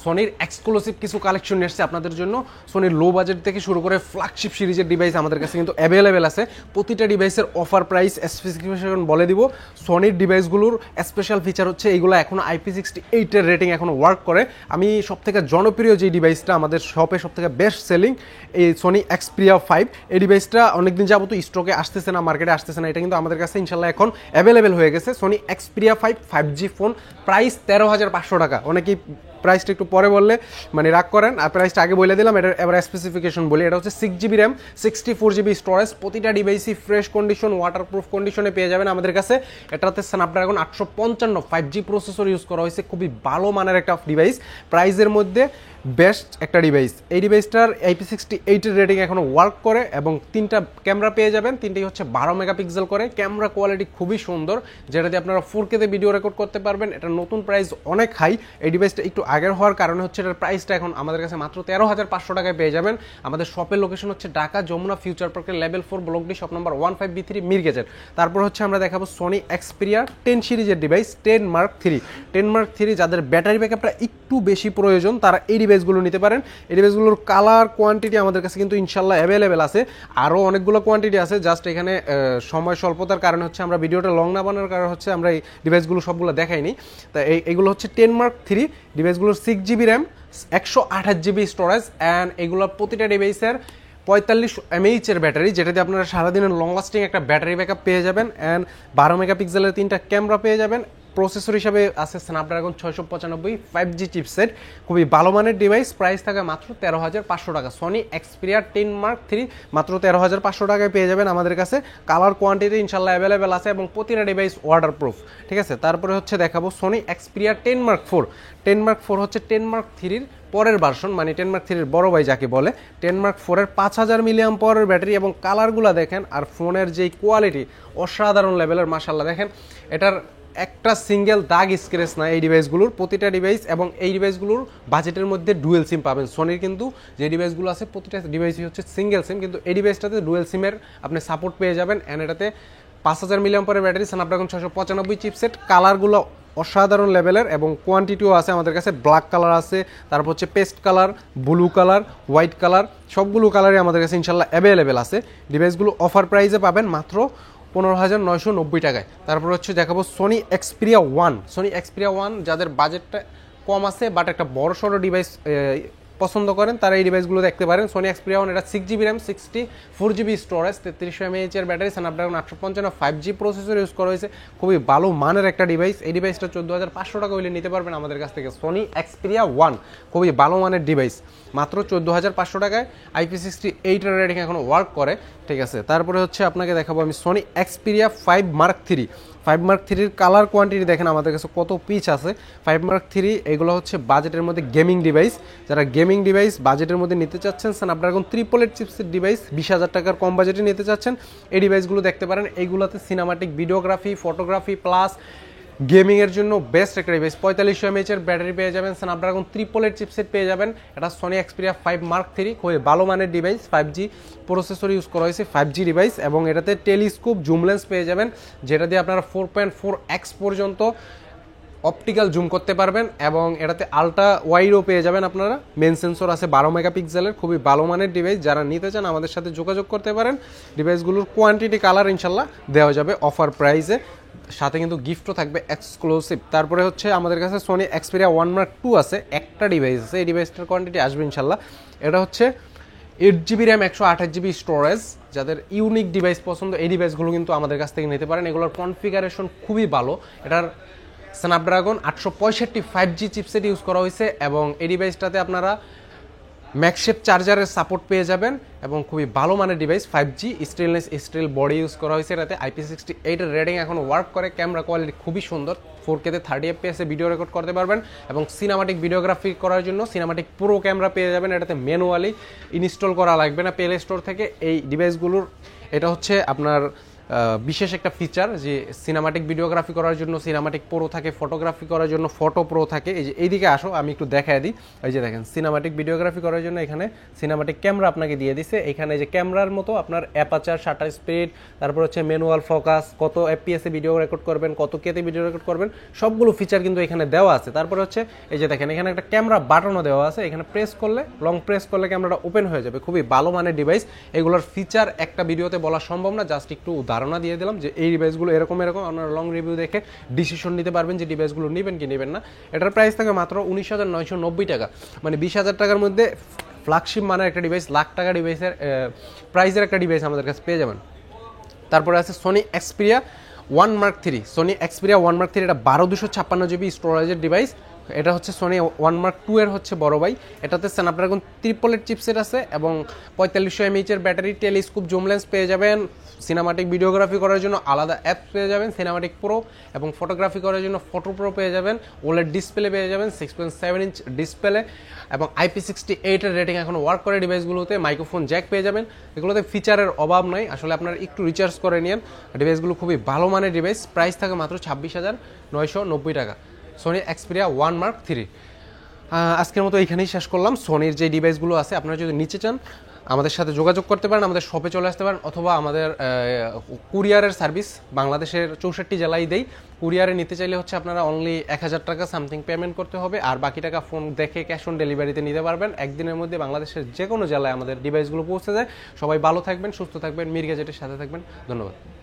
সোনির exclusive কিছু collection এসেছে আপনাদের জন্য। সোনির লো বাজেট থেকে শুরু করে ফ্ল্যাগশিপ সিরিজের ডিভাইস আমাদের কাছে কিন্তু অ্যাভেলেবেল আছে। প্রতিটা ডিভাইসের অফার প্রাইস স্পেসিফিকেশন বলে দিব। সোনির ডিভাইসগুলোর স্পেশাল ফিচার হচ্ছে এইগুলো এখনো IP68 এর রেটিং এখনো ওয়ার্ক করে। আমি সবথেকে জনপ্রিয় যে ডিভাইসটা আমাদের শপে সবথেকে বেস্ট সেলিং এই সোনি এক্সপিরিয়া 5, এই ডিভাইসটা অনেকদিন যাবত স্টকে আসতেছে না, মার্কেটে আসতেছে না, এটা কিন্তু আমাদের কাছে ইনশাল্লাহ এখন অ্যাভেলেবেল হয়ে গেছে। Sony Xperia 5 5G phone, price 13,500 টাকা। অনেকেই প্রাইসটা একটু পরে বললে মানে রাগ করেন, আর প্রাইসটা আগে বলে দিলাম। এটা এবার স্পেসিফিকেশন বলি। এটা হচ্ছে 6GB র্যাম, 64GB স্টোরেজ। প্রতিটা ডিভাইসই ফ্রেশ কন্ডিশন, ওয়াটারপ্রুফ কন্ডিশনে পেয়ে যাবেন আমাদের কাছে। এটাতে স্ন্যাপড্রাগন 855 5G প্রসেসর ইউজ করা হয়েছে, খুবই ভালো মানের একটা ডিভাইস, প্রাইসের মধ্যে বেস্ট একটা ডিভাইস। এই ডিভাইসটার IP68 এর রেটিং এখনো ওয়ার্ক করে এবং তিনটা ক্যামেরা পেয়ে যাবেন। তিনটেই হচ্ছে 12 মেগাপিক্সেল করে। ক্যামেরা কোয়ালিটি খুবই সুন্দর, যেটা দিয়ে আপনারা 4K তে ভিডিও রেকর্ড করতে পারবেন। এটা নতুন প্রাইস অনেক হাই। এই ডিভাইসটা একটু আগের হওয়ার কারণে হচ্ছে এটার প্রাইসটা এখন আমাদের কাছে মাত্র 13,500 টাকায় পেয়ে যাবেন। আমাদের শপের লোকেশন হচ্ছে ঢাকা যমুনা ফিউচার পার্কের level 4 block D, shop number 15B3 মিরগেজের। তারপর হচ্ছে আমরা দেখাবো সোনি এক্সপিরিয়া 10 সিরিজের device 10 Mark III। 10 Mark III যাদের ব্যাটারি ব্যাকআপটা একটু বেশি প্রয়োজন তারা এই ডিভাইসগুলো নিতে পারেন। এই ডিভাইসগুলোর কালার কোয়ান্টিটি আমাদের কাছে কিন্তু ইনশাল্লাহ অ্যাভেলেবেল আছে। আরও অনেকগুলো কোয়ান্টিটি আছে, জাস্ট এখানে সময় স্বল্পতার কারণে হচ্ছে আমরা ভিডিওটা লং না বানানোর কারণে হচ্ছে আমরা এই ডিভাইসগুলো সবগুলো দেখাইনি। তা এইগুলো হচ্ছে 10 Mark III ডিভাইসগুলোর 6GB RAM, 128GB storage and এগুলোর প্রতিটা ডিভাইসের 45 mAh এর ব্যাটারি, যেটাতে আপনারা সারাদিনের লং লাস্টিং একটা ব্যাটারি ব্যাকআপ পেয়ে যাবেন। অ্যান্ড 12 মেগাপিক্সেলের তিনটা ক্যামেরা পেয়ে যাবেন। প্রসেসর হিসাবে আছে স্ন্যাপড্রাগন 695 5G চিপসেট, খুবই ভালো মানের ডিভাইস। প্রাইস থাকে মাত্র 13,500 টাকা। সোনি এক্সপিরিয়া 10 Mark III মাত্র 13,500 টাকায় পেয়ে যাবেন আমাদের কাছে। কালার কোয়ান্টিটি ইনশাল্লাহ অ্যাভেলেবেল আছে এবং প্রতিটা ডিভাইস ওয়াটারপ্রুফ, ঠিক আছে। তারপরে হচ্ছে দেখাবো Sony Xperia 10 Mark IV। 10 Mark IV হচ্ছে 10 Mark III পরের ভার্সন, মানে 10 Mark III বড় ভাই যাকে বলে। 10 Mark IV এর 5000 mAh ব্যাটারি এবং কালারগুলো দেখেন আর ফোনের যেই কোয়ালিটি অসাধারণ লেভেলের। মাশাআল্লাহ দেখেন, এটার একটা সিঙ্গেল দাগ স্ক্র্যাচ না এই ডিভাইসগুলোর, প্রতিটা ডিভাইস। এবং এই ডিভাইসগুলোর বাজেটের মধ্যে ডুয়েল সিম পাবেন। সোনির কিন্তু যে ডিভাইসগুলো আছে প্রতিটা ডিভাইসই হচ্ছে সিঙ্গেল সিম, কিন্তু এই ডিভাইসটাতে ডুয়েল সিমের আপনি সাপোর্ট পেয়ে যাবেন। অ্যান্ড এটাতে 5000 mAh ব্যাটারি, স্ন্যাপড্রাগন 695 চিপসেট। কালারগুলো অসাধারণ লেভেলের এবং কোয়ান্টিটিও আছে আমাদের কাছে। ব্ল্যাক কালার আছে, তারপর হচ্ছে paste colour, blue colour, white colour, সবগুলো কালারই আমাদের কাছে ইনশাল্লাহ অ্যাভেলেবেল আছে। ডিভাইসগুলো অফার প্রাইসে পাবেন মাত্র 15,990 টাকায়। তারপর হচ্ছে দেখাবো সোনি এক্সপিরিয়া 1। সোনি এক্সপিরিয়া 1 যাদের বাজেটটা কম আছে বাট একটা বড় সড়ো ডিভাইস পছন্দ করেন তারা এই ডিভাইসগুলো দেখতে পারেন। সোনি এক্সপিরিয়া 1 এটা 6GB RAM, 64GB storage, 3300 mAh এর battery, Snapdragon 855 5G processor use করা হয়েছে। খুবই ভালো মানের একটা ডিভাইস। এই ডিভাইসটা 14,500 টাকা হইলে নিতে পারবেন আমাদের কাছ থেকে। সোনি এক্সপিরিয়া 1 খুবই ভালো মানের ডিভাইস, মাত্র 14,500 টাকায়। IP68 এর রেটিং এখন ওয়ার্ক করে, ঠিক আছে। তারপরে হচ্ছে আপনাকে দেখাবো আমি Sony Xperia 5 Mark III। 5 Mark III এর কালার কোয়ান্টিটি দেখেন আমাদের কাছে কত পিচ আছে। 5 Mark III এগুলো হচ্ছে বাজেটের মধ্যে গেমিং ডিভাইস। যারা গেমিং ডিভাইস বাজেটের মধ্যে নিতে চাচ্ছেন, স্ন্যাপড্রাগন 888 চিপসের ডিভাইস 20,000 টাকার কম বাজেটে নিতে চাচ্ছেন, এই ডিভাইসগুলো দেখতে পারেন। এইগুলোতে সিনেমাটিক ভিডিওগ্রাফি, ফটোগ্রাফি প্লাস গেমিংয়ের জন্য বেস্ট একটা ডিভাইস। 4500 mAh এর ব্যাটারি পেয়ে যাবেন, স্ন্যাপড্রাগন 888 চিপসেট পেয়ে যাবেন। এটা সোনি এক্সপিরিয়া 5 Mark III খুবই ভালো মানের ডিভাইস। 5G প্রসেসর ইউজ করা হয়েছে, 5G ডিভাইস। এবং এটাতে টেলিস্কোপ জুম লেন্স পেয়ে যাবেন, যেটা দিয়ে আপনারা 4.4x পর্যন্ত অপটিক্যাল জুম করতে পারবেন। এবং এটাতে আলট্রা ওয়াইডও পেয়ে যাবেন আপনারা। মেন সেন্সর আছে 12 মেগাপিক্সেলের, খুবই ভালো মানের ডিভাইস। যারা নিতে চান আমাদের সাথে যোগাযোগ করতে পারেন। ডিভাইসগুলোর কোয়ান্টিটি কালার ইনশাল্লাহ দেওয়া যাবে অফার প্রাইসে, সাথে কিন্তু গিফটও থাকবে এক্সক্লুসিভ। তারপরে হচ্ছে আমাদের কাছে সোনি এক্সপিরিয়া 1 Mark II আছে, একটা ডিভাইস আছে। এই ডিভাইসটার কোয়ান্টিটি আসবে ইনশাল্লাহ। এটা হচ্ছে 8GB র্যাম, 128GB স্টোরেজ। যাদের ইউনিক ডিভাইস পছন্দ এই ডিভাইসগুলো কিন্তু আমাদের কাছ থেকে নিতে পারেন। এগুলোর কনফিগারেশন খুবই ভালো। এটার স্ন্যাপড্রাগন 865 5G চিপসেট ইউজ করা হয়েছে এবং এই ডিভাইসটাতে আপনারা ম্যাকশেপ চার্জারের সাপোর্ট পেয়ে যাবেন এবং খুবই ভালো মানের device. 5G stainless steel body use করা হয়েছে। এটাতে IP68 এর রেটিং এখন ওয়ার্ক করে। ক্যামেরা কোয়ালিটি খুবই সুন্দর, 4K তে 30 FPS এ ভিডিও রেকর্ড করতে পারবেন এবং সিনেমাটিক ভিডিওগ্রাফি করার জন্য সিনেমাটিক প্রো ক্যামেরা পেয়ে যাবেন। এটাতে ম্যানুয়ালি ইনস্টল করা লাগবে না প্লে স্টোর থেকে। এই ডিভাইসগুলোর এটা হচ্ছে আপনার বিশেষ একটা ফিচার যে সিনেমাটিক ভিডিওগ্রাফি করার জন্য সিনেমাটিক প্রো থাকে, ফটোগ্রাফি করার জন্য ফটো প্রো থাকে। এই যে এইদিকে আসো, আমি একটু দেখায় দিই। এই যে দেখেন সিনেমাটিক ভিডিওগ্রাফি করার জন্য এখানে সিনেমাটিক ক্যামেরা আপনাকে দিয়ে দিছে। এখানে যে ক্যামেরার মতো আপনার অ্যাপাচার, শাটার স্পিড, তারপর হচ্ছে ম্যানুয়াল ফোকাস, কত এফপিএসে ভিডিও রেকর্ড করবেন, কত কেতে ভিডিও রেকর্ড করবেন, সবগুলো ফিচার কিন্তু এখানে দেওয়া আছে। তারপর হচ্ছে এই যে দেখেন এখানে একটা ক্যামেরা বাটনও দেওয়া আছে, এখানে প্রেস করলে, লং প্রেস করলে ক্যামেরাটা ওপেন হয়ে যাবে। খুবই ভালো মানের ডিভাইস। এগুলোর ফিচার একটা ভিডিওতে বলা সম্ভব না, জাস্ট একটু ধারণা দিয়ে দিলাম যে এই ডিভাইসগুলো এরকম এরকম। আপনারা লং রিভিউ দেখে ডিসিশন নিতে পারবেন যে ডিভাইসগুলো নেবেন কি নেবেন না। এটার প্রাইস থাকে মাত্র 19,990 টাকা, মানে 20,000 টাকার মধ্যে ফ্ল্যাগশিপ মানের একটা ডিভাইস, লাখ টাকা ডিভাইসের প্রাইসের একটা ডিভাইস আমাদের কাছে পেয়ে যাবেন। তারপরে আছে Sony Xperia 1 Mark 3। Sony Xperia 1 Mark 3 এটা 1256 জিবি স্টোরেজের ডিভাইস। এটা হচ্ছে সোনি 1 Mark 2 এর হচ্ছে বড় ভাই। এটাতে স্ন্যাপড্রাগন ট্রিপলেট চিপসেট আছে এবং 4500 mAh এর ব্যাটারি, টেলিস্কোপ জুম লেন্স পেয়ে যাবেন, সিনেমাটিক ভিডিওগ্রাফি করার জন্য আলাদা অ্যাপস পেয়ে যাবেন সিনেমাটিক প্রো, এবং ফটোগ্রাফি করার জন্য ফটো প্রো পেয়ে যাবেন, ওলেড ডিসপ্লে পেয়ে যাবেন 6.7 ইঞ্চ ডিসপ্লে, এবং IP68 এর রেটিং এখন ওয়ার্ক করে ডিভাইসগুলোতে, মাইক্রোফোন জ্যাক পেয়ে যাবেন। এগুলোতে ফিচারের অভাব নাই, আসলে আপনারা একটু রিচার্জ করে নিন। ডিভাইসগুলো খুবই ভালো মানের ডিভাইস, প্রাইস থাকে মাত্র 26,990 টাকা, সোনি এক্সপিরিয়া 1 Mark 3। আজকের মতো এইখানেই শেষ করলাম। সোনির যে ডিভাইসগুলো আছে আপনারা যদি নিতে চান আমাদের সাথে যোগাযোগ করতে পারেন, আমাদের শপে চলে আসতে পারেন, অথবা আমাদের কুরিয়ারের সার্ভিস বাংলাদেশের 64 জেলায় দেই। কুরিয়ারে নিতে চাইলে হচ্ছে আপনারা অনলি 1000 টাকা সামথিং পেমেন্ট করতে হবে, আর বাকি টাকা ফোন দেখে ক্যাশ অন ডেলিভারিতে নিতে পারবেন। একদিনের মধ্যে বাংলাদেশের যে কোনো জেলায় আমাদের ডিভাইসগুলো পৌঁছে যায়। সবাই ভালো থাকবেন, সুস্থ থাকবেন, মির গ্যাজেটের সাথে থাকবেন। ধন্যবাদ।